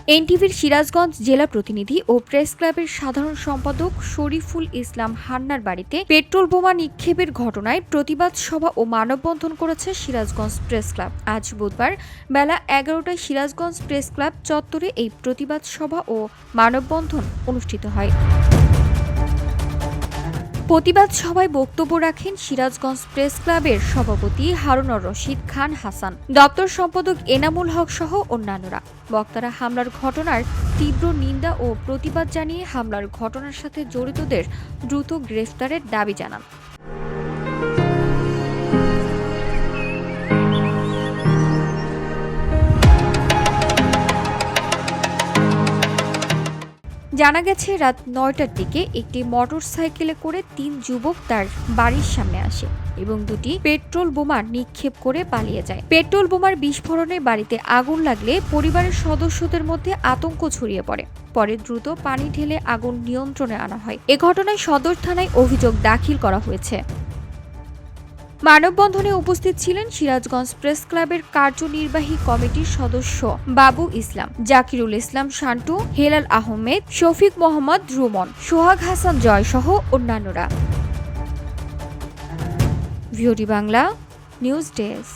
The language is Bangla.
এনটিভির সিরাজগঞ্জ জেলা প্রতিনিধি ও প্রেস ক্লাবের সাধারণ সম্পাদক শরীফুল ইসলাম হান্নার বাড়িতে পেট্রোল বোমা নিক্ষেপের ঘটনায় প্রতিবাদ সভা ও মানববন্ধন করেছে সিরাজগঞ্জ প্রেস ক্লাব। আজ বুধবার বেলা 11টায় সিরাজগঞ্জ প্রেস ক্লাব চত্বরে এই প্রতিবাদ সভা ও মানববন্ধন অনুষ্ঠিত হয়। প্রতিবাদ সভায় বক্তব্য রাখেন সিরাজগঞ্জ প্রেস ক্লাবের সভাপতি হারুনুর রশিদ খান হাসান, দপ্তর সম্পাদক এনামুল হক সহ অন্যান্যরা। বক্তারা হামলার ঘটনার তীব্র নিন্দা ও প্রতিবাদ জানিয়ে হামলার ঘটনার সাথে জড়িতদের দ্রুত গ্রেফতারের দাবি জানান। জানা গেছে, রাত 9টার দিকে একটি মোটরসাইকেলে করে 3 যুবক তার বাড়ির সামনে আসে এবং দুটি পেট্রোল বোমা নিক্ষেপ করে পালিয়ে যায়। পেট্রোল বোমার বিস্ফোরণে বাড়িতে আগুন লাগলে পরিবারের সদস্যদের মধ্যে আতঙ্ক ছড়িয়ে পড়ে। পরে দ্রুত পানি ঢেলে আগুন নিয়ন্ত্রণে আনা হয়। এ ঘটনায় সদর থানায় অভিযোগ দাখিল করা হয়েছে। মানববন্ধনে উপস্থিত ছিলেন সিরাজগঞ্জ প্রেস ক্লাবের কার্যনির্বাহী কমিটির সদস্য বাবু ইসলাম, জাকিরুল ইসলাম শান্টু, হেলাল আহমেদ, শফিক মোহাম্মদ রুমন, সোহাগ হাসান জয় সহ অন্যান্যরা। VOD Bangla news desk.